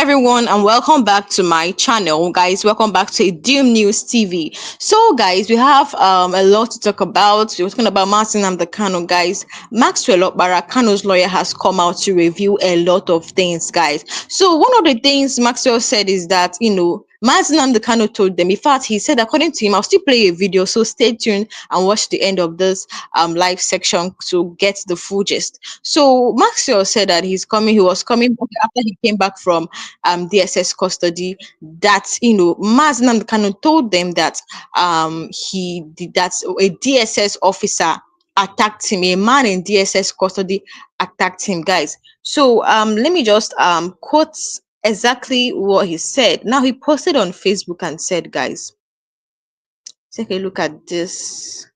everyone, and welcome back to my channel, guys. Welcome back to Doom News TV. So guys, we have a lot to talk about. We're talking about Nnamdi Kanu, guys. Maxwell Okpara, Kanu's lawyer, has come out to review a lot of things, guys. So one of the things Maxwell said is that Nnamdi Kanu told them, in fact, he said, according to him, I'll still play a video, so stay tuned and watch the end of this live section to get the full gist. So Maxwell said that he was coming back after he came back from DSS custody, that Nnamdi Kanu told them that he did that a DSS officer attacked him, a man in DSS custody attacked him, guys. So let me just quote exactly what he said. Now, he posted on Facebook and said, guys, take a look at this.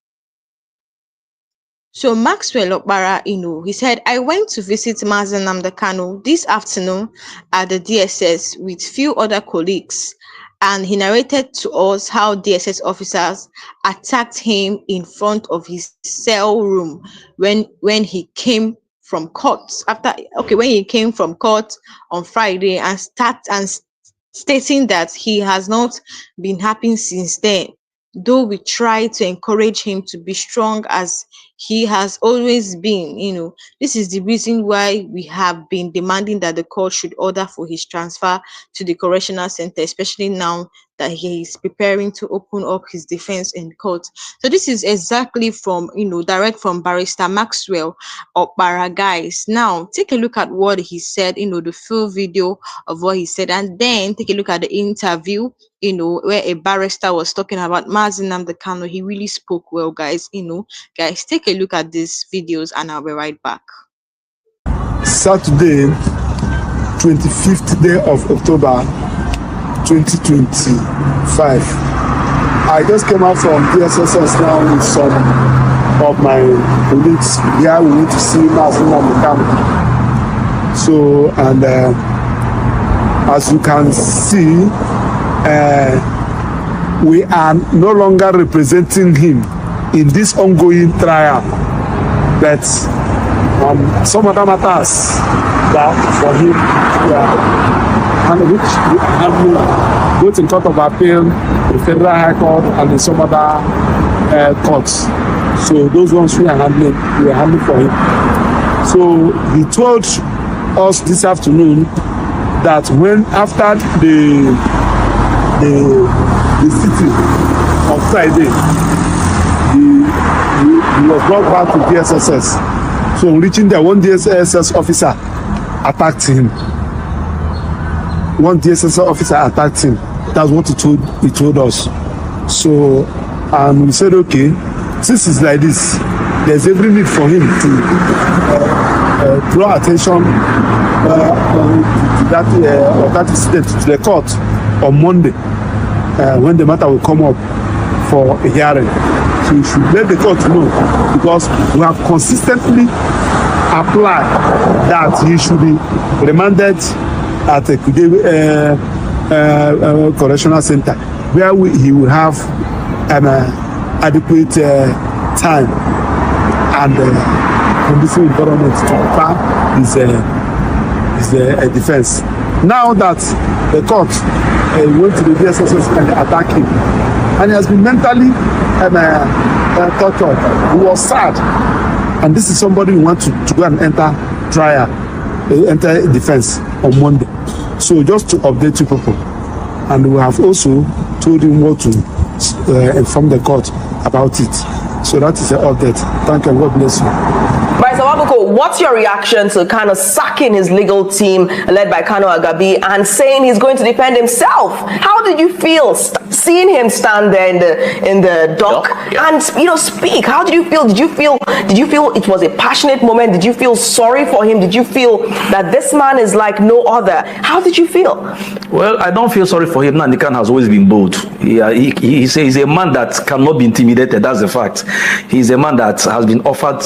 So Maxwell Okpara, he said, I went to visit Nnamdi Kanu this afternoon at the DSS with few other colleagues, and he narrated to us how DSS officers attacked him in front of his cell room when he came from court when he came from court on Friday, and stating that he has not been happy since then, though we try to encourage him to be strong as he has always been. This is the reason why we have been demanding that the court should order for his transfer to the correctional center, especially now that he is preparing to open up his defense in court. So this is exactly from direct from Barrister Maxwell Okpara, guys. Now take a look at what he said, the full video of what he said, and then take a look at the interview where a barrister was talking about Nnamdi Kanu. He really spoke well, guys. Guys, take a look at these videos and I'll be right back. Saturday, 25th day of October 2025. I just came out from DSSS now with some of my colleagues. Here we need to see Nnamdi Kanu. So, and as you can see, we are no longer representing him in this ongoing trial, but some other matters that for him, and which we handle both in Court of Appeal, the Federal High Court, and in some other courts. So those ones we are handling for him. So he told us this afternoon that when after the sitting on Friday, he was brought back to DSSS. So reaching there, one DSSS officer attacked him. One DSS officer attacked him. That's what he told us. So, and we said, okay, since it's like this, there's every need for him to draw attention to that incident to the court on Monday, when the matter will come up for a hearing. So you should let the court know, because we have consistently applied that he should be remanded at a correctional center, where he will have an adequate time and conducive environment to prepare his defense. Now that the court went to the DSS and attacked him, and he has been mentally tortured, he was sad, and this is somebody who wants to go and enter trial, enter defense on Monday. So just to update you people, and we have also told him what to inform the court about it. So that is the update. Thank you and God bless you. Barrister Wabuko, what's your reaction to kind of sacking his legal team led by Kanu Agabi and saying he's going to defend himself? How did you feel seeing him stand there in the dock and speak? How did you feel? Did you feel it was a passionate moment? Did you feel sorry for him? Did you feel that this man is like no other? How did you feel? Well, I don't feel sorry for him. Nnamdi Kanu has always been bold. He's a man that cannot be intimidated. That's the fact. He's a man that has been offered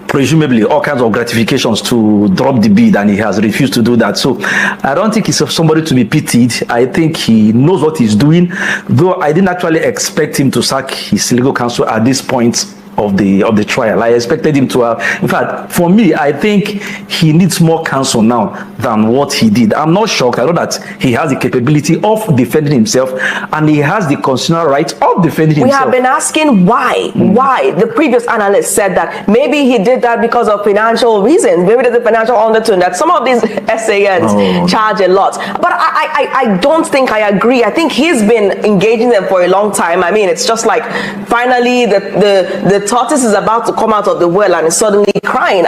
presumably all kinds of gratifications to drop the bid, and he has refused to do that. So I don't think he's somebody to be pitied. I think he knows what he's doing, though I didn't actually expect him to sack his legal counsel at this point of the trial. I expected him to have. In fact, for me, I think he needs more counsel now than what he did. I'm not shocked. I know that he has the capability of defending himself, and he has the constitutional right of defending himself. We have been asking why. Why? The previous analyst said that maybe he did that because of financial reasons. Maybe there's a financial undertone that some of these SANs charge a lot. But I don't think I agree. I think he's been engaging them for a long time. I mean, it's just like finally the tortoise is about to come out of the well and is suddenly crying.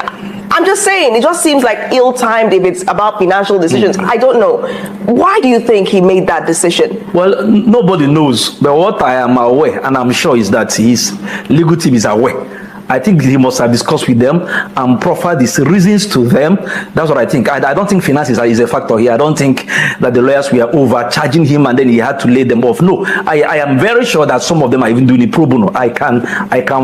I'm just saying, it just seems like ill-timed if it's about financial decisions. I don't know. Why do you think he made that decision? Well, nobody knows. But what I am aware, and I'm sure, is that his legal team is aware. I think he must have discussed with them and proffered these reasons to them. That's what I think. I don't think finances is a factor here. I don't think that the lawyers were overcharging him and then he had to lay them off. No, I am very sure that some of them are even doing it pro bono. I can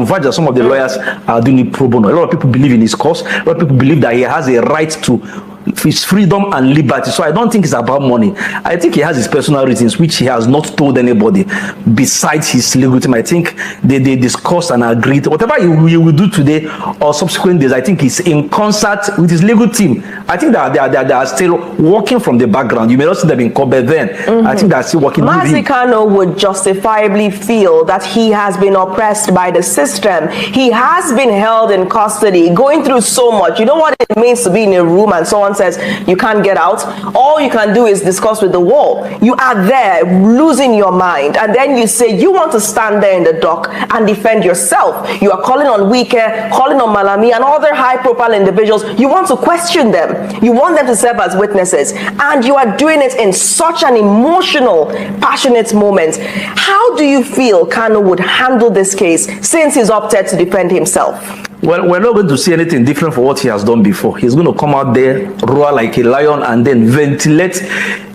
vouch that some of the lawyers are doing it pro bono. A lot of people believe in his cause. A lot of people believe that he has a right to his freedom and liberty. So I don't think it's about money. I think he has his personal reasons, which he has not told anybody besides his legal team. I think they discussed and agreed. Whatever he will do today or subsequent days, I think it's in concert with his legal team. I think that they are still working from the background. You may not see them in Kobe then. I think they're still working with him. Nnamdi Kanu would justifiably feel that he has been oppressed by the system. He has been held in custody, going through so much. You know what it means to be in a room and someone says you can't get out? All you can do is discuss with the wall. You are there losing your mind, and then you say you want to stand there in the dock and defend yourself. You are calling on Wike, calling on Malami and other high-profile individuals. You want to question them. You want them to serve as witnesses, and you are doing it in such an emotional, passionate moment. How do you feel Kanu would handle this case since he's opted to defend himself? Well, we're not going to see anything different for what he has done before. He's going to come out there, roar like a lion, and then ventilate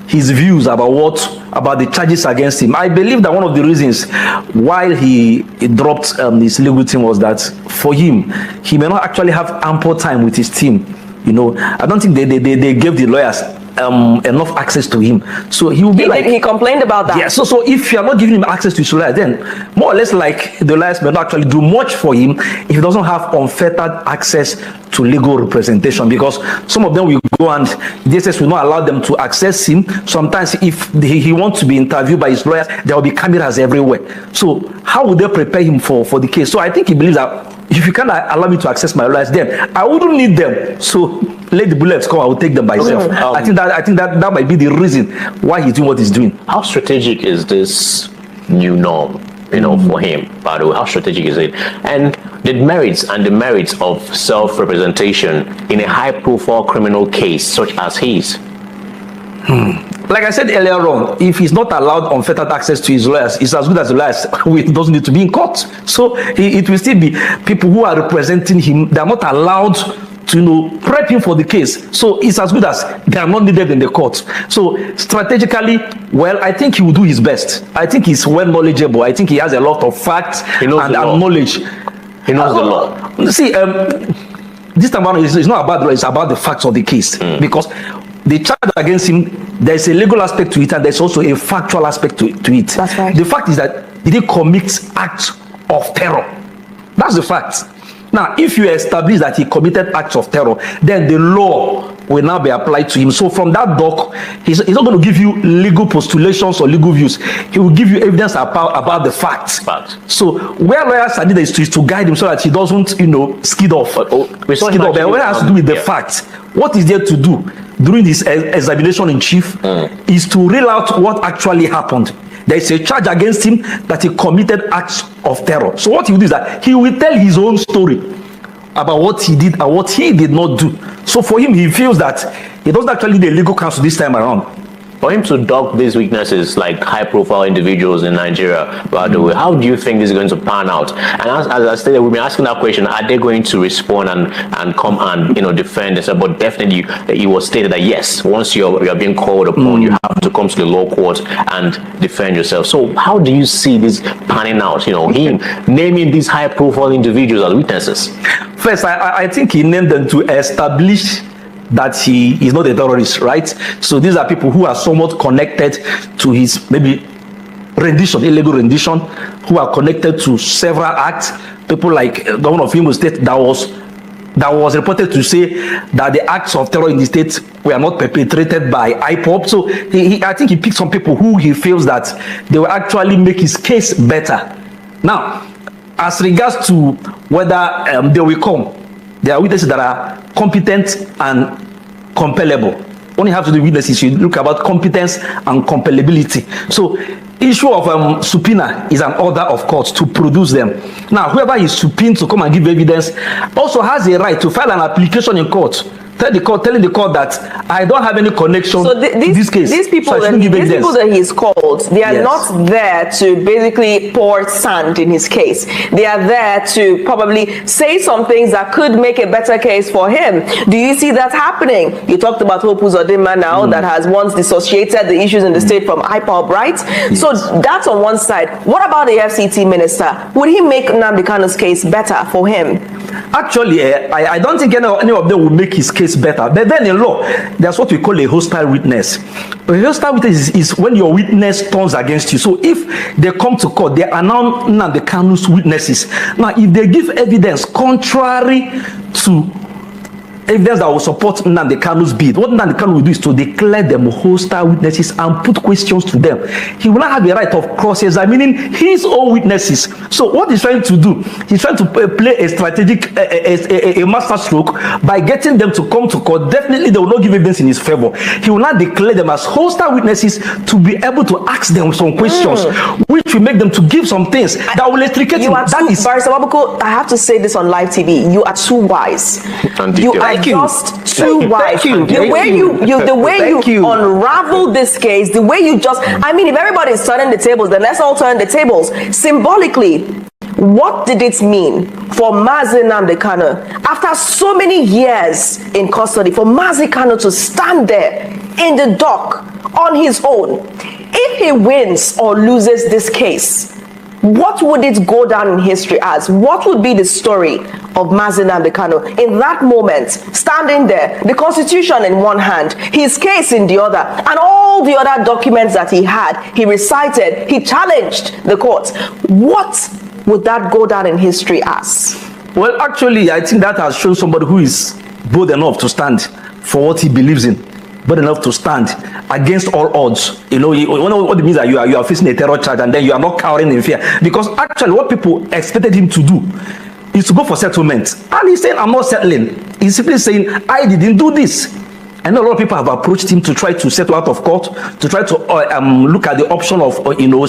his views about the charges against him. I believe that one of the reasons why he dropped his legal team was that for him, he may not actually have ample time with his team. You know, I don't think they gave the lawyers enough access to him, so he will be he complained about that. Yeah, so if you are not giving him access to his lawyers, then more or less like the lawyers may not actually do much for him if he doesn't have unfettered access to legal representation, because some of them will go and DSS will not allow them to access him. Sometimes if he wants to be interviewed by his lawyers, there will be cameras everywhere. So how would they prepare him for the case? So I think he believes that if you can't allow me to access my lawyers, then I wouldn't need them. So let the bullets come, I will take them by myself. I think that might be the reason why he's doing what he's doing. How strategic is this new norm, for him, by the way? How strategic is it? And the merits of self-representation in a high-profile criminal case such as his? Like I said earlier on, if he's not allowed unfettered access to his lawyers, it's as good as the lawyers who doesn't need to be in court. So it will still be people who are representing him. They are not allowed to prep him for the case. So it's as good as they are not needed in the court. So strategically, well, I think he will do his best. I think he's well knowledgeable. I think he has a lot of facts and knowledge. He knows the law. See, this time around, it's not about the law, it's about the facts of the case. Because the charge against him, there's a legal aspect to it and there's also a factual aspect to it. That's right. The fact is that he did commit acts of terror. That's the fact. Now, if you establish that he committed acts of terror, then the law will now be applied to him. So from that doc, he's not going to give you legal postulations or legal views. He will give you evidence about the facts. So where lawyers are needed is to guide him so that he doesn't, skid off. But what has to do with the facts? What is there to do during this examination in chief is to reel out what actually happened. There is a charge against him that he committed acts of terror. So what he will do is that he will tell his own story about what he did and what he did not do. So for him, he feels that he doesn't actually need a legal counsel this time around. For him to dock these weaknesses like high-profile individuals in Nigeria, by the way, how do you think this is going to pan out? And as I stated, we've been asking that question: are they going to respond and come and defend themselves? But definitely, it was stated that yes, once you're being called upon, you have to come to the law court and defend yourself. So how do you see this panning out? Him naming these high-profile individuals as witnesses. First, I think he named them to establish that he is not a terrorist, right? So these are people who are somewhat connected to his maybe rendition, illegal rendition, who are connected to several acts. People like Governor of Imo State that was reported to say that the acts of terror in the state were not perpetrated by IPOB. So I think he picked some people who he feels that they will actually make his case better. Now, as regards to whether they will come, there are witnesses that are competent and compellable. Only have to do witnesses, you look about competence and compellability. So issue of subpoena is an order of court to produce them. Now, whoever is subpoenaed to come and give evidence also has a right to file an application in court, telling the court that I don't have any connection to this case. These people, so that he's called, they are Yes. not there to basically pour sand in his case. They are there to probably say some things that could make a better case for him. Do you see that happening? You talked about Hope Uzodinma now that has once dissociated the issues in the state from IPOB, right? Yes. So that's on one side. What about the FCT minister? Would he make Nnamdi Kanu's case better for him? Actually, I don't think any of them will make his case better. But then in law, there's what we call a hostile witness. A hostile witness is when your witness turns against you. So if they come to court, they announce Nnamdi Kanu's witnesses. Now, if they give evidence contrary to evidence that will support Nnamdi Kanu's bid, what Nnamdi Kanu will do is to declare them hostile witnesses and put questions to them. He will not have the right of cross-examining his own witnesses. So what he's trying to do, he's trying to play a strategic, a master stroke by getting them to come to court. Definitely they will not give evidence in his favor. He will not declare them as hostile witnesses to be able to ask them some questions, which will make them to give some things that will extricate him. Barrister Wabuko, I have to say this on live TV. You are too wise. You are just too wise. The way you unravel this case, the way you just, I mean, if everybody is turning the tables, then let's all turn the tables. Symbolically, what did it mean for Mazi Nnamdi Kanu, after so many years in custody, for Mazi Kanu to stand there in the dock on his own? If he wins or loses this case, what would it go down in history as? What would be the story of Mazi Nnamdi Kanu in that moment, standing there, the Constitution in one hand, his case in the other, and all the other documents that he had, he recited, he challenged the court. What would that go down in history as? Well, actually, I think that has shown somebody who is bold enough to stand for what he believes in, bold enough to stand against all odds. You know what it means that you are facing a terror charge and then you are not cowering in fear. Because actually what people expected him to do is to go for settlement. And he's saying, I'm not settling. He's simply saying, I didn't do this. I know a lot of people have approached him to try to settle out of court, to try to look at the option of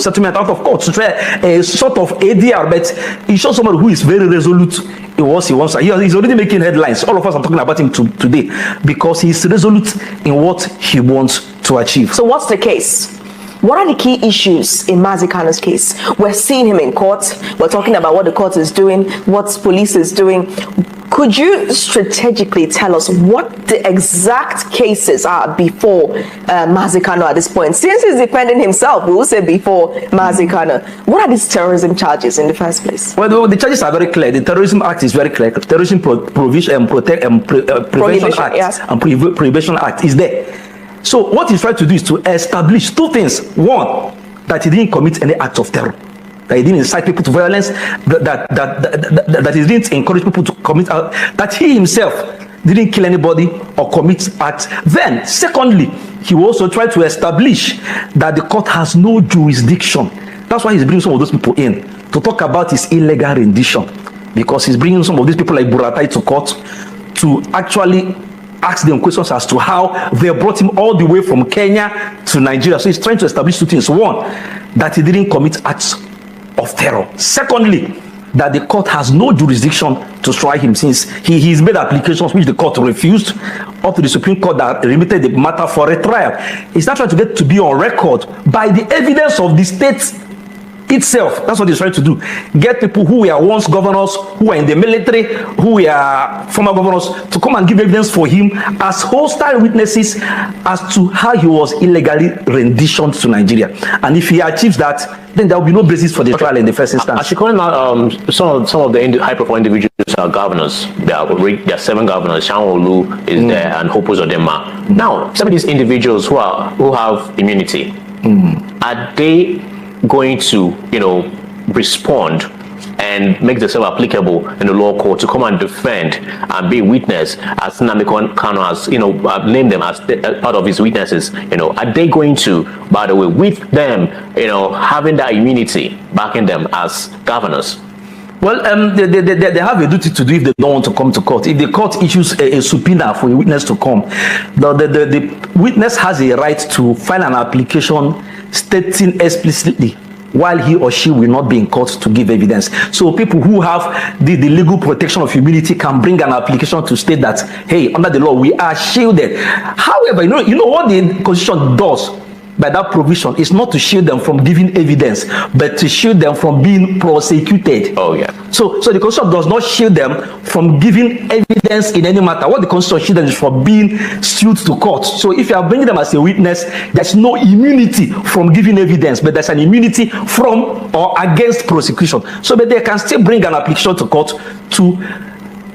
settlement out of court, to try a sort of ADR. But he shows somebody who is very resolute in what he wants. He's already making headlines. All of us are talking about him today because he's resolute in what he wants to achieve. So what's the case? What are the key issues in Mazi Kanu's case? We're seeing him in court. We're talking about what the court is doing, what police is doing. Could you strategically tell us what the exact cases are before Mazi Kanu at this point? Since he's defending himself, we will say before Mazi Kanu. What are these terrorism charges in the first place? Well, the charges are very clear. The Terrorism Act is very clear. Terrorism Prevention Act, yes, and Prohibition Act is there. So what he's trying to do is to establish two things. One, that he didn't commit any act of terror, that he didn't incite people to violence, that he didn't encourage people to commit, that he himself didn't kill anybody or commit acts. Then, secondly, he will also try to establish that the court has no jurisdiction. That's why he's bringing some of those people in to talk about his illegal rendition, because he's bringing some of these people like Buratai to court to actually ask them questions as to how they brought him all the way from Kenya to Nigeria. So he's trying to establish two things. One, that he didn't commit acts of terror. Secondly, that the court has no jurisdiction to try him, since he's made applications which the court refused, up to the Supreme Court that remitted the matter for a trial. He's not trying to get to be on record by the evidence of the state itself. That's what he's trying to do. Get people who were once governors, who were in the military, who were former governors, to come and give evidence for him as hostile witnesses as to how he was illegally renditioned to Nigeria. And if he achieves that, then there will be no basis for the trial in the first instance. As you call out, some of the high-profile individuals are governors. There are 7 governors. Sanwo-Olu is there, and Hope Uzodinma. Now, some of these individuals who have immunity, are they going to, respond and make themselves applicable in the law court to come and defend and be a witness, as Nnamdi Kanu has, named them as part of his witnesses? Are they going to, by the way, with them, having that immunity backing them as governors? Well, they have a duty to do if they don't want to come to court. If the court issues a subpoena for a witness to come, the witness has a right to file an application stating explicitly while he or she will not be in court to give evidence. So people who have the legal protection of immunity can bring an application to state that, hey, under the law, we are shielded. However, you know what the Constitution does by that provision is not to shield them from giving evidence, but to shield them from being prosecuted. Oh, yeah. So the Constitution does not shield them from giving evidence in any matter. What the Constitution shields them is from being sued to court. So if you are bringing them as a witness, there's no immunity from giving evidence, but there's an immunity from or against prosecution. So but they can still bring an application to court to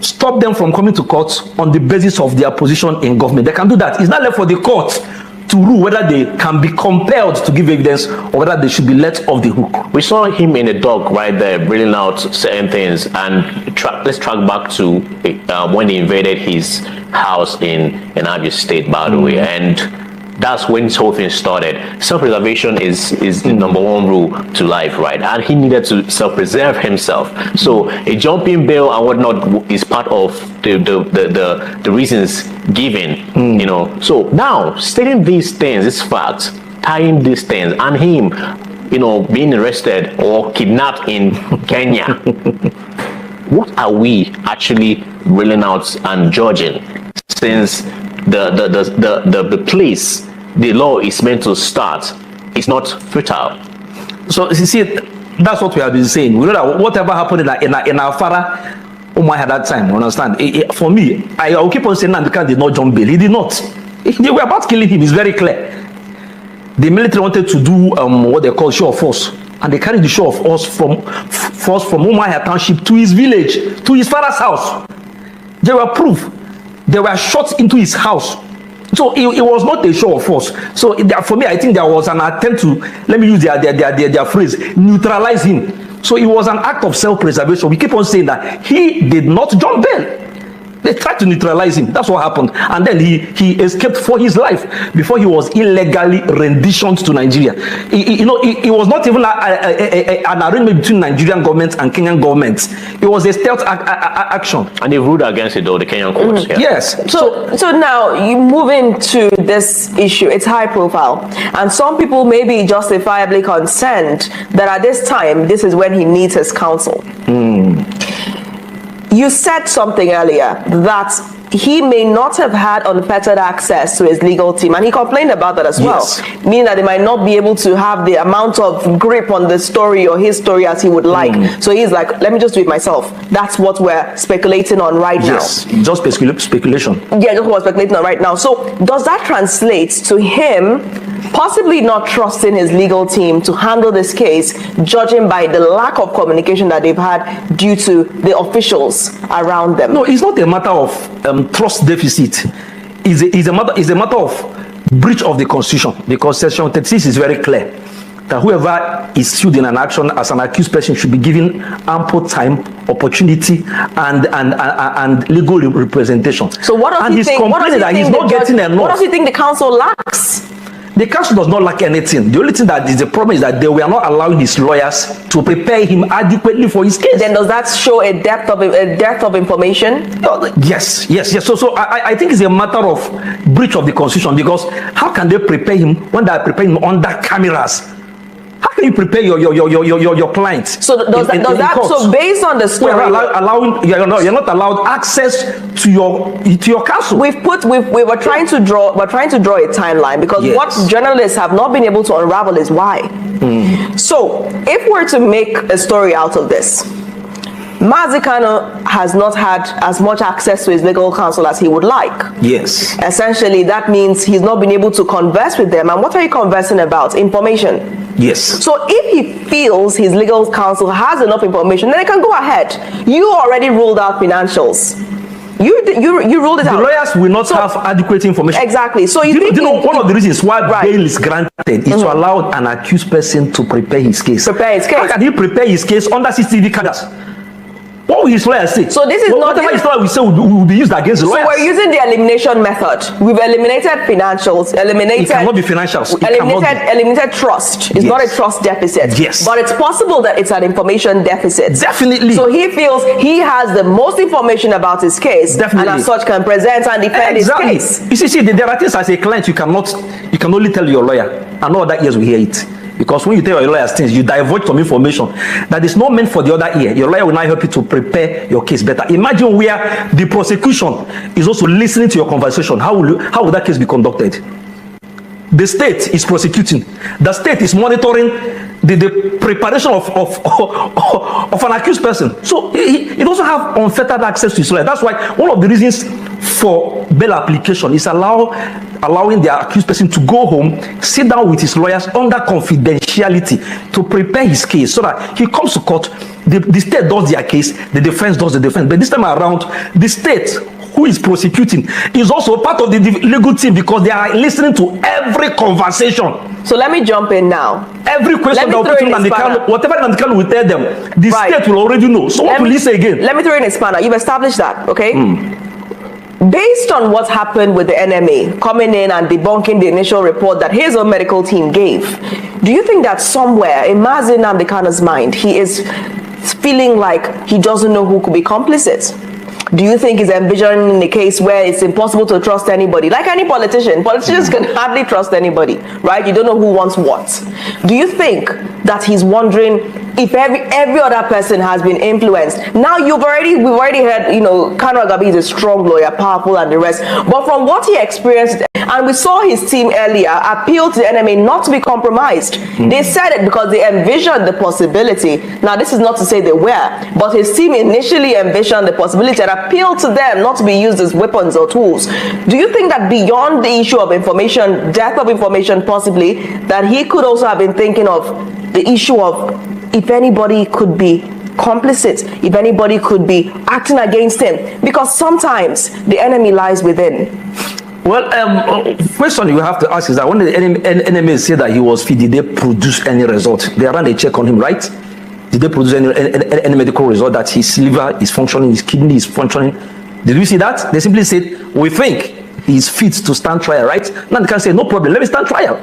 stop them from coming to court on the basis of their position in government. They can do that. It's not left for the court to rule whether they can be compelled to give evidence or whether they should be let off the hook. We saw him in the dock right there, bringing out certain things, and let's track back to when they invaded his house in Abia State, by the way, and that's when this whole thing started. Self-preservation is the number one rule to life, right? And he needed to self-preserve himself. So a jumping bail and whatnot is part of the reasons given, So now, stating these things, these facts, tying these things, and him, being arrested or kidnapped in Kenya, what are we actually reeling out and judging, since the place the law is meant to start is not fertile? So you see, that's what we have been saying. We know that whatever happened in our father Umar at that time, understand? For me, I will keep on saying Nnamdi Kanu did not jump bail. He did not. They were about killing him. It's very clear. The military wanted to do what they call show of force, and they carried the show of force from Umar Township to his village, to his father's house. There were proof. They were shot into his house. So it was not a show of force. So for me, I think there was an attempt to, let me use their phrase, neutralize him. So it was an act of self-preservation. We keep on saying that he did not jump bail. They tried to neutralize him. That's what happened. And then he escaped for his life before he was illegally renditioned to Nigeria. It was not even an arrangement between Nigerian government and Kenyan government. It was a stealth action. And they ruled against it, though, the Kenyan courts. Yeah. Yes. So now you move into this issue. It's high profile. And some people may be justifiably concerned that at this time, this is when he needs his counsel. You said something earlier that he may not have had unfettered access to his legal team, and he complained about that as well, meaning that they might not be able to have the amount of grip on the story or his story as he would like. So he's like, let me just do it myself. That's what we're speculating on right now. Yes, just speculation. Yeah, just what we're speculating on right now. So does that translate to him possibly not trusting his legal team to handle this case, judging by the lack of communication that they've had due to the officials around them? No, it's not a matter of trust deficit. It's a matter of breach of the Constitution, because Section 36 is very clear that whoever is sued in an action as an accused person should be given ample time, opportunity, and legal representation. So what does he think? What does he think the council lacks? The council does not lack anything. The only thing that is the problem is that they were not allowing his lawyers to prepare him adequately for his case. Then does that show a depth of information? Yes. So I think it's a matter of breach of the Constitution, because how can they prepare him when they are preparing him under cameras? How can you prepare your client? So so based on the story, you're not allowed access to your counsel. We were trying to draw a timeline, because what journalists have not been able to unravel is why. So if we're to make a story out of this, Nnamdi Kanu has not had as much access to his legal counsel as he would like. Yes. Essentially, that means he's not been able to converse with them. And what are you conversing about? Information. Yes. So if he feels his legal counsel has enough information, then they can go ahead. You already ruled out financials. You ruled it The out. lawyers will not have adequate information. Exactly. So Do you know one of the reasons why bail is granted is to allow an accused person to prepare his case. Prepare his case. How can he prepare his case under CCTV cameras? What will his lawyer say? So this is not whatever his lawyer will say will be used against the lawyers. So we're using the elimination method. We've eliminated financials, It cannot be financials. eliminated trust. It's not a trust deficit. Yes. But it's possible that it's an information deficit. Definitely. So he feels he has the most information about his case. Definitely. And as such can present and defend his case. You see, there are things as a client you can only tell your lawyer, and all that ears will hear it. Because when you tell your lawyers things, you divulge some information that is not meant for the other ear. Your lawyer will now help you to prepare your case better. Imagine where the prosecution is also listening to your conversation. How will that case be conducted? The state is prosecuting. The state is monitoring the preparation of an accused person. So he doesn't have unfettered access to his lawyer. That's why one of the reasons for bail application is allowing the accused person to go home, sit down with his lawyers under confidentiality to prepare his case, so that he comes to court, the state does their case, the defense does the defense. But this time around, the state who is prosecuting is also part of the legal team, because they are listening to every conversation. So let me jump in now. Every question that will put Nnamdi Kanu, whatever Nnamdi Kanu will tell them, the state will already know. So what will he say again? Let me throw in a spanner. You've established that, okay? Based on what happened with the NMA coming in and debunking the initial report that his own medical team gave, do you think that somewhere in Nnamdi Kanu's mind, he is feeling like he doesn't know who could be complicit? Do you think he's envisioning a case where it's impossible to trust anybody? Like any politician, politicians can hardly trust anybody, right? You don't know who wants what. Do you think that he's wondering if every other person has been influenced? Now we've already heard, Kanu Agabi is a strong lawyer, powerful and the rest. But from what he experienced, and we saw his team earlier appeal to the enemy not to be compromised. They said it because they envisioned the possibility. Now this is not to say they were, but his team initially envisioned the possibility and appealed to them not to be used as weapons or tools. Do you think that beyond the issue of information, death of information possibly, that he could also have been thinking of the issue of if anybody could be complicit, if anybody could be acting against him? Because sometimes the enemy lies within. Well, question you have to ask is that when the enemy said that he was fit, did they produce any result? They ran a check on him, right? Did they produce any medical result that his liver is functioning, his kidney is functioning? Did we see that? They simply said, we think he's fit to stand trial, right? Now they can say, no problem, let me stand trial.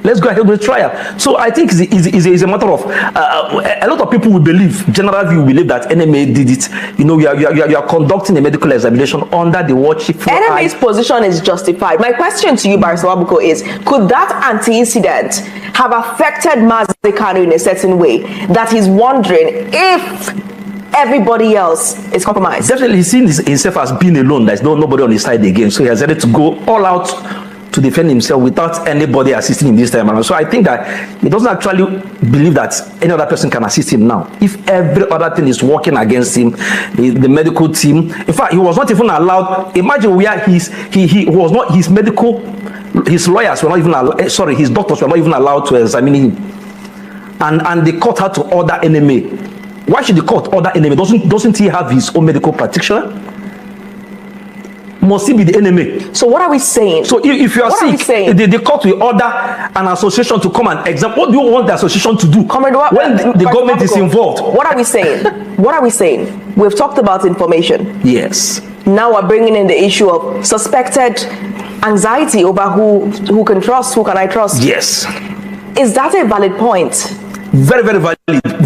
Let's go ahead with the trial. So I think it's a matter of a lot of people will believe, general view will believe that NMA did it. You are conducting a medical examination under the watchful eye. NMA's position is justified. My question to you, Barrister Wabuko, is could that anti-incident have affected Nnamdi Kanu in a certain way that he's wondering if everybody else is compromised? Definitely, he's seen himself as being alone. There's nobody on his side again. So he has decided to go all out to defend himself without anybody assisting him this time around. So I think that he doesn't actually believe that any other person can assist him now. If every other thing is working against him, the medical team, in fact, he was not even allowed. Imagine where he was not, his lawyers were not even allowed, his doctors were not even allowed to examine him. And the court had to order NMA. Why should the court order NMA? Doesn't he have his own medical practitioner? Must he be the enemy? So what are we saying? So if you are sick, the court will order an association to come and examine. What do you want the association to do when the government is involved? What are we saying? What are we saying? We've talked about information. Yes. Now we're bringing in the issue of suspected anxiety over who can trust, who can I trust? Yes. Is that a valid point? Very, very valid.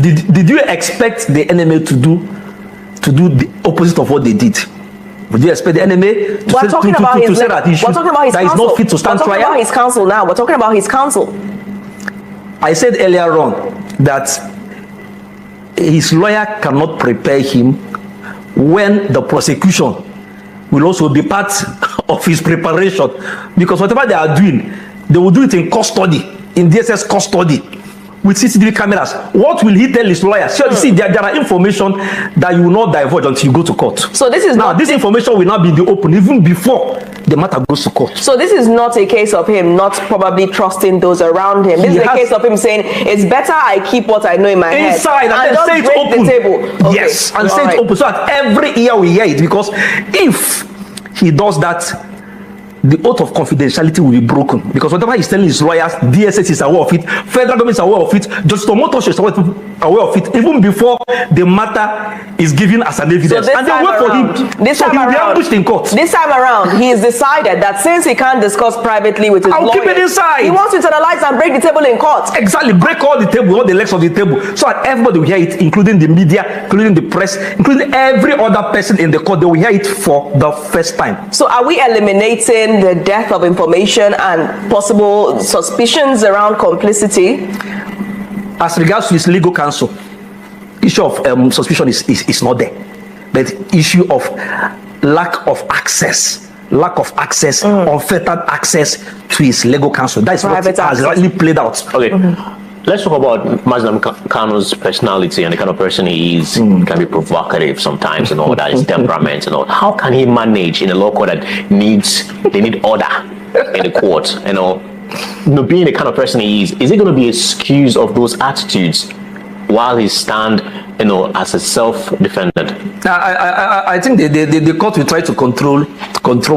Did you expect the enemy to do the opposite of what they did? Would you expect the enemy to say that he's not fit to stand trial? We're talking about his counsel now. We're talking about his counsel. I said earlier on that his lawyer cannot prepare him when the prosecution will also be part of his preparation, because whatever they are doing, they will do it in custody, in DSS custody, with CCTV cameras. What will he tell his lawyer? So you see, there are information that you will not divulge until you go to court. So this is now, this information will not be in the open even before the matter goes to court. So this is not a case of him not probably trusting those around him. This is a case of him saying, it's better I keep what I know in my head. Inside, and then just say it break open. the table. Okay. Yes, and say it open. So that every year we hear it, because if he does that, the oath of confidentiality will be broken, because whatever he's telling his lawyers, DSS is aware of it, federal government is aware of it, Justice Omotoso is aware of it, even before the matter is given as an evidence. So and they wait for him. So he will be ambushed in court. This time around, he's decided that since he can't discuss privately with his lawyers, keep it inside. He wants to internalize and break the table in court. Exactly, break all the table, all the legs of the table, so that everybody will hear it, including the media, including the press, including every other person in the court. They will hear it for the first time. So are we eliminating the death of information and possible suspicions around complicity? As regards to his legal counsel, issue of suspicion is not there, but issue of lack of access, unfettered access to his legal counsel, that is what has really played out. Okay. Let's talk about Nnamdi Kanu's personality and the kind of person he is. He can be provocative sometimes and all that, his temperament and all. How can he manage in a law court that they need order in the court? Being the kind of person he is it going to be excuse of those attitudes while he stand, as a self-defendant? I think the court will try to control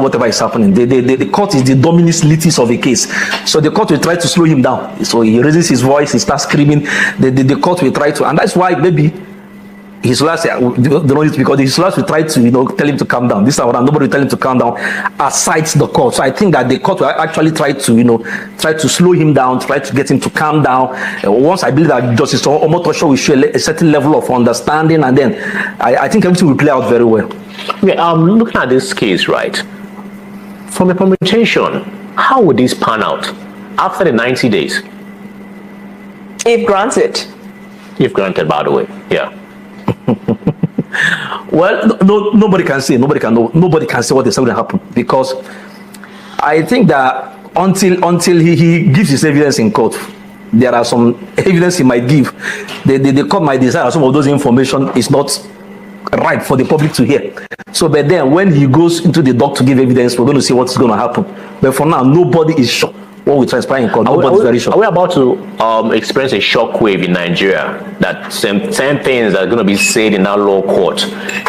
whatever is happening. The court is the dominus litis of a case, so the court will try to slow him down. So he raises his voice, he starts screaming. The court will try to, and that's why maybe his lawyers because his lawyers will try to tell him to calm down. This time around, nobody will tell him to calm down aside the court. So I think that the court will actually try to slow him down, try to get him to calm down. Once I believe that Justice Omotoso will show a certain level of understanding, and then I think everything will play out very well. Yeah, looking at this case, right, from a permutation, how would this pan out after the 90 days? If granted. If granted, by the way, yeah. Well, nobody can say. Nobody can say what is going to happen, because I think that until he gives his evidence in court, there are some evidence he might give. The court might decide some of those information is not right for the public to hear. So, but then when he goes into the dock to give evidence, we're going to see what's going to happen. But for now, nobody is sure what will transpire in court. Nobody's very sure. Are we about to experience a shockwave in Nigeria that same things that are going to be said in that law court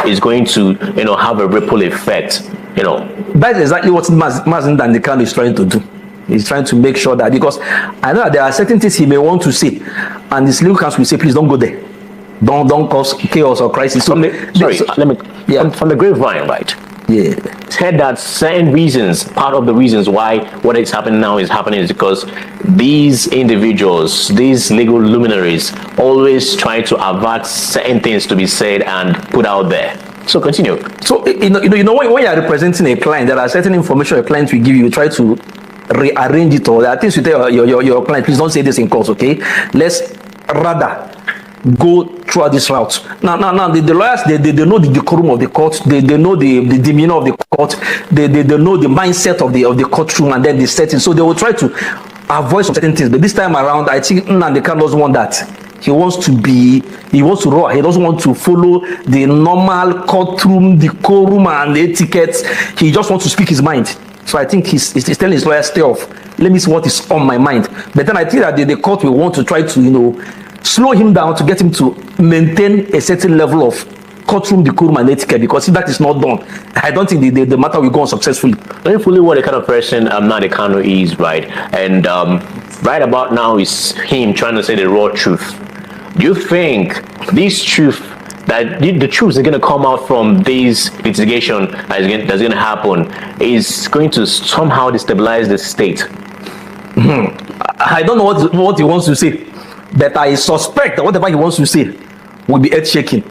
is going to have a ripple effect? That's exactly what Nnamdi Kanu is trying to do. He's trying to make sure that, because I know that there are certain things he may want to say, and his legal counsel will say, please don't go there. Don't cause chaos or crisis. From the grapevine, right? Yeah. Said that certain reasons, part of the reasons why what is happening now is happening is because these individuals, these legal luminaries, always try to avert certain things to be said and put out there. So continue. So when you are representing a client, there are certain information a client will give you. You try to rearrange it, or there are things you tell your client, please don't say this in court, okay? Let's rather go through this route. Now the lawyers, they know the decorum of the court, they know the demeanor of the court, they know the mindset of the courtroom, and then the setting. So they will try to avoid some certain things. But this time around, I think Nnamdi Kanu doesn't want that. He wants to roar. He doesn't want to follow the normal courtroom decorum and etiquette. He just wants to speak his mind. So I think he's telling his lawyers, stay off. Let me see what is on my mind. But then I think that the court will want to try to slow him down to get him to maintain a certain level of courtroom decorum and etiquette, because if that is not done, I don't think the matter will go on successfully. Knowing fully what the kind of person Nnamdi Kanu is, right? And right about now is him trying to say the raw truth. Do you think this truth, that the truth is going to come out from this litigation that's going to happen, is going to somehow destabilize the state? I don't know what he wants to say, but I suspect that whatever he wants to say will be earth-shaking.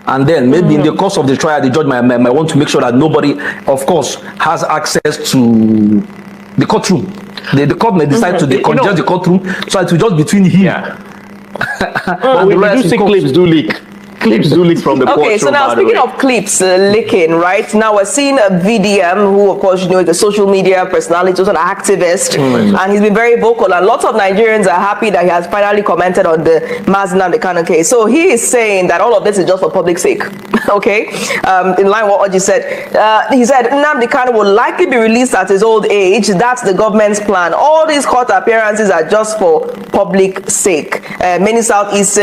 And then maybe in the course of the trial, the judge might want to make sure that nobody, of course, has access to the courtroom. The court may decide to congest the courtroom, so it will just between him. Yeah. But we do see clips do leak. clips do leak from the Okay, courtroom. so now speaking of clips leaking, right? Now we're seeing a VDM who, of course, you know, is a social media personality, also an activist, and he's been very vocal. And lots of Nigerians are happy that he has finally commented on the Nnamdi Kanu case. So he is saying that all of this is just for public sake. Okay, in line with what Oji said, he said Nnamdi Kanu will likely be released at his old age. That's the government's plan. All these court appearances are just for public sake. Many Southeast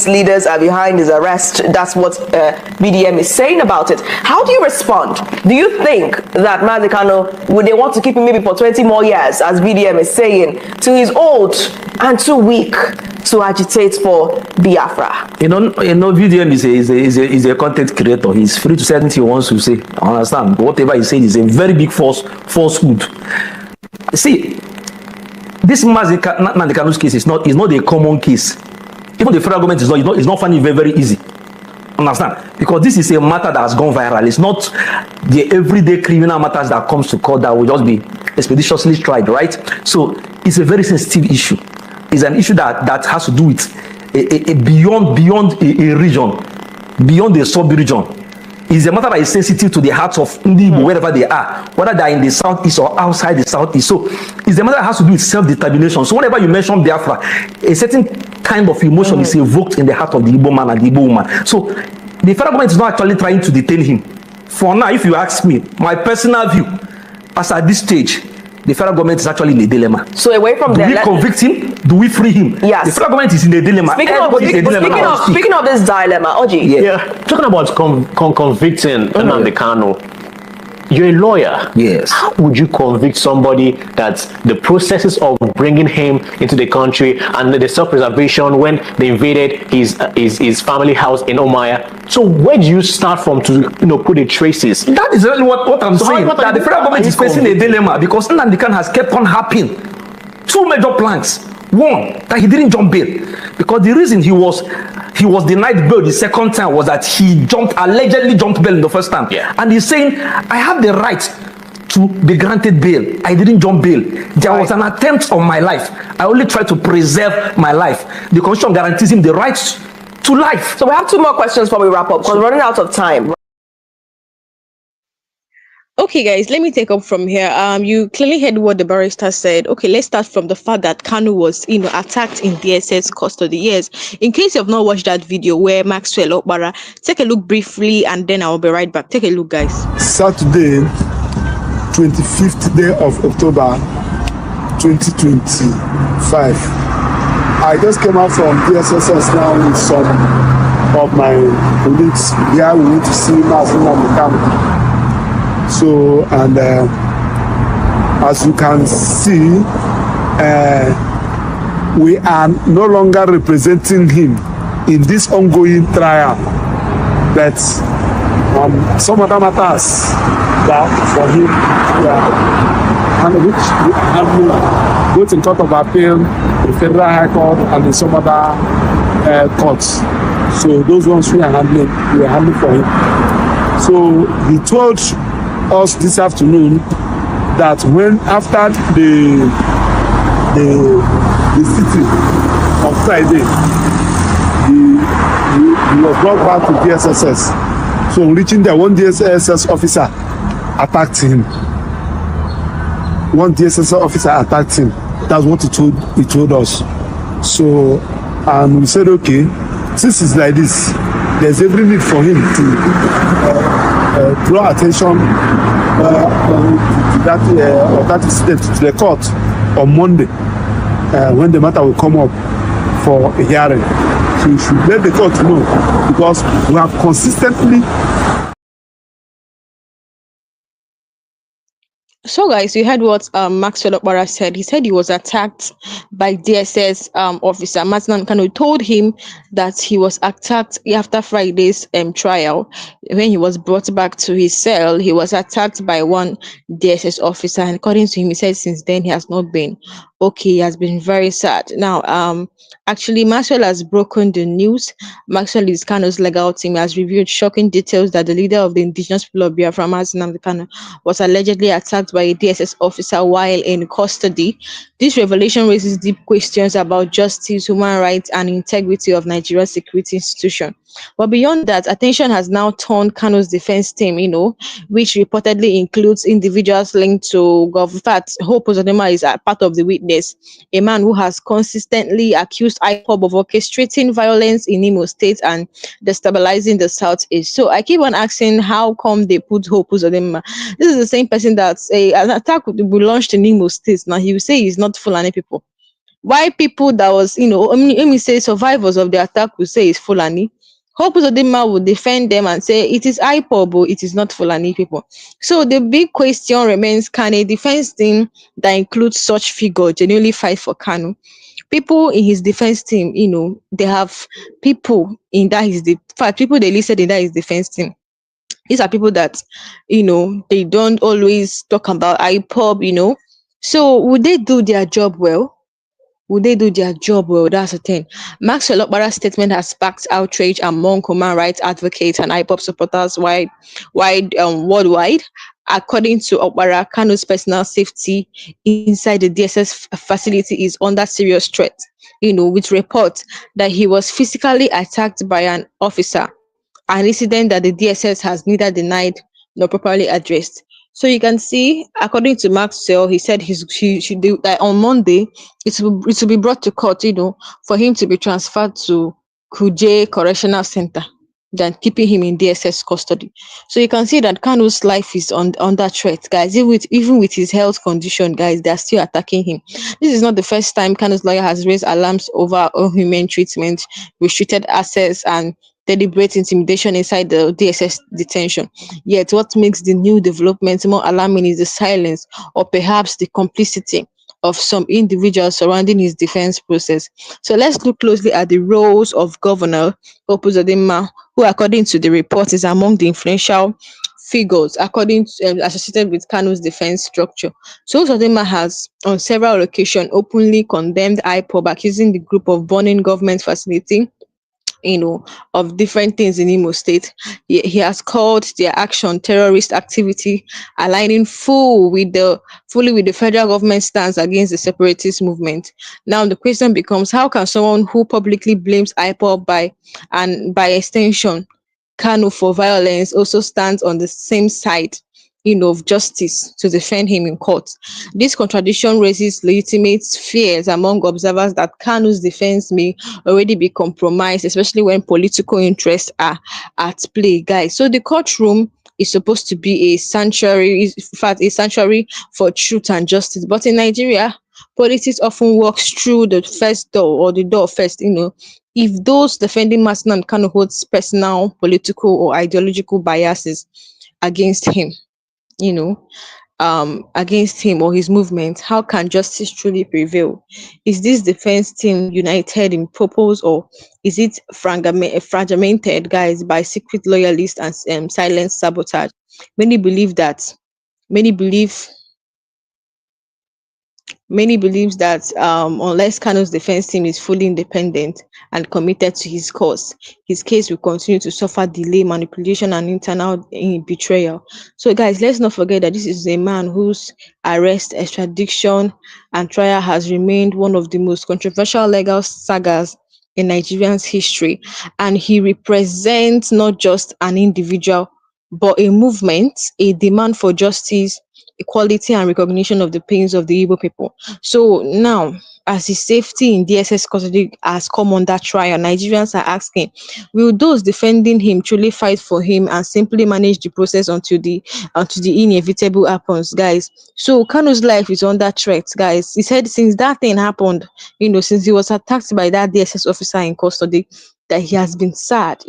leaders are behind his arrest. That's what BDM is saying about it. How do you respond? Do you think that Nnamdi Kanu, would they want to keep him maybe for 20 more years, as BDM is saying, till he's old and too weak to agitate for Biafra? You know, VDM is a content creator. He's free to say anything he wants to say. I understand. Whatever he said is a very big falsehood. See, this Nnamdi Kanu's case is not a common case. Even the federal government is not finding it very, very easy. Understand? Because this is a matter that has gone viral. It's not the everyday criminal matters that comes to court that will just be expeditiously tried, right? So it's a very sensitive issue. It's an issue that has to do with beyond a region, beyond a sub-region. It's a matter that is sensitive to the hearts of Igbo, wherever they are, whether they are in the southeast or outside the southeast. So it's a matter that has to do with self-determination. So whenever you mention Biafra, a certain kind of emotion is evoked in the heart of the Igbo man and the Igbo woman. So the federal government is not actually trying to detain him. For now, if you ask me, my personal view, as at this stage, the federal government is actually in a dilemma. So away from do we convict him? Do we free him? Yes. The federal government is in a dilemma. Speaking of this dilemma, Oji. Yeah. Talking about convicting Nnamdi Kanu, you're a lawyer. Yes. How would you convict somebody that the processes of bringing him into the country and the self-preservation when they invaded his family house in Omaya? So where do you start from to put the traces? That is really what I'm saying. That the federal government is facing a dilemma because Nnamdi Kanu has kept on happening. Two major planks. One, that he didn't jump bail because the reason he was denied bail the second time was that he allegedly jumped bail in the first time. Yeah. And he's saying, I have the right to be granted bail. I didn't jump bail. There was an attempt on my life. I only tried to preserve my life. The Constitution guarantees him the right to life. So we have two more questions before we wrap up because we're running out of time. Okay, guys, let me take up from here. You clearly heard what the barrister said. Okay, let's start from the fact that Kanu was, attacked in DSS custody. Yes, in case you have not watched that video where Maxwell Okpara, take a look briefly and then I'll be right back. Take a look, guys. Saturday, 25th day of October, 2025. I just came out from DSSS now with some of my colleagues. Here we need to see Nnamdi Kanu. So, and as you can see, we are no longer representing him in this ongoing trial. But some other matters that for him, and which we have both in Court of Appeal, the Federal High Court, and in some other courts. So those ones we are handling for him. So he told us this afternoon that when after the sitting on Friday, he was brought back to DSSS. So reaching there, one DSSS officer attacked him. One DSSS officer attacked him. That's what he told us. So and we said, okay, since it's like this, there's every need for him to draw attention to that incident to the court on Monday when the matter will come up for a hearing. So you should let the court know because we have consistently. So, guys, you heard what Maxwell Okpara said. He said he was attacked by DSS officer. Nnamdi Kanu told him that he was attacked after Friday's trial. When he was brought back to his cell, he was attacked by one DSS officer. And according to him, he said since then he has not been okay. He has been very sad. Now, actually, Maxwell has broken the news. Maxwell is Kanu's legal team has revealed shocking details that the leader of the indigenous people of Biafra, Nnamdi Kanu, was allegedly attacked by a DSS officer while in custody. This revelation raises deep questions about justice, human rights, and integrity of Nigeria's security institution. But beyond that, attention has now turned Kano's defense team, which reportedly includes individuals linked to Gov. In fact, Hope Uzodinma is a part of the witness, a man who has consistently accused IPOB of orchestrating violence in Imo State and destabilizing the Southeast. So I keep on asking, how come they put Hope Uzodinma? This is the same person that an attack would be launched in Imo State. Now he will say he's not Fulani people. Why people that was, let me say survivors of the attack will say it's Fulani. Hope Uzodinma will defend them and say it is IPOB, but it is not Fulani people. So the big question remains, can a defense team that includes such figure genuinely fight for Kanu? People in his defense team, they have people in that his five people they listed in that his defense team. These are people that, they don't always talk about IPOB, So would they do their job well? Would they do their job well? That's the thing. Maxwell Okpara's statement has sparked outrage among human rights advocates and IPOP supporters worldwide. According to Okpara, Kanu's personal safety inside the DSS facility is under serious threat. With reports that he was physically attacked by an officer, an incident that the DSS has neither denied nor properly addressed. So you can see, according to Maxwell, he said he should do that on Monday. It will be brought to court, for him to be transferred to Kuje Correctional Center than keeping him in DSS custody. So you can see that Kanu's life is under threat, guys. Even with his health condition, guys, they're still attacking him. This is not the first time Kanu's lawyer has raised alarms over inhumane treatment, restricted access, and deliberate intimidation inside the DSS detention. Yet, what makes the new developments more alarming is the silence or perhaps the complicity of some individuals surrounding his defense process. So let's look closely at the roles of Governor Opuzodinma, who, according to the report, is among the influential figures according to, associated with Kanu's defense structure. So Uzodinma has on several occasions openly condemned IPOB, accusing the group of burning government facility, of different things in Imo State. He has called their action terrorist activity, aligning fully with the federal government stance against the separatist movement. Now the question becomes, how can someone who publicly blames IPOB and by extension Kanu for violence also stands on the same side, of justice to defend him in court? This contradiction raises legitimate fears among observers that Kanu's defense may already be compromised, especially when political interests are at play, guys. So the courtroom is supposed to be a sanctuary, in fact, a sanctuary for truth and justice. But in Nigeria, politics often walks through the first door or the door first, If those defending Masina Kanu holds personal, political, or ideological biases against him, you know, against him or his movement, how can justice truly prevail? Is this defense team united in purpose, or is it fragmented, guys, by secret loyalists and silent sabotage? Many believe that. Many believe Many believes that unless Kano's defense team is fully independent and committed to his cause, his case will continue to suffer delay, manipulation, and internal betrayal. So, guys, let's not forget that this is a man whose arrest, extradition, and trial has remained one of the most controversial legal sagas in Nigerian's history, and he represents not just an individual but a movement, a demand for justice, equality, and recognition of the pains of the Igbo people. So now, as his safety in DSS custody has come under trial, Nigerians are asking, will those defending him truly fight for him and simply manage the process until the inevitable happens, guys? So Kanu's life is under threat, guys. He said since that thing happened, since he was attacked by that DSS officer in custody, that he has been sad.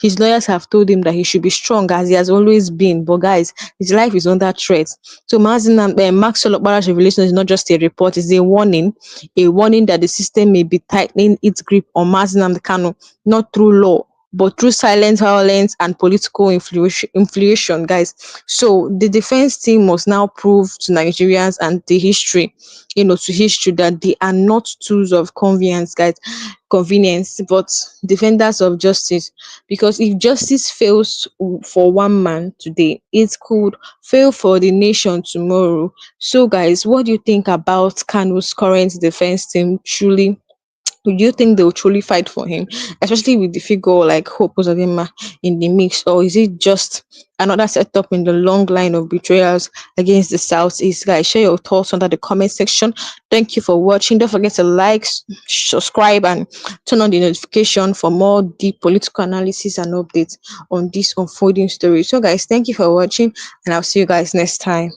His lawyers have told him that he should be strong as he has always been. But guys, his life is under threat. So Maxwell Okpara's revelation is not just a report, it's a warning that the system may be tightening its grip on Nnamdi Kanu, not through law, but through silent violence and political influence, guys. So the defense team must now prove to Nigerians and to history that they are not tools of convenience, but defenders of justice. Because if justice fails for one man today, it could fail for the nation tomorrow. So, guys, what do you think about Kanu's current defense team truly Do you think they will truly fight for him, especially with the figure like Hope Uzodinma in the mix, or is it just another setup in the long line of betrayals against the Southeast? Guys, share your thoughts under the comment section. Thank you for watching. Don't forget to like, subscribe, and turn on the notification for more deep political analysis and updates on this unfolding story. So, guys, thank you for watching, and I'll see you guys next time.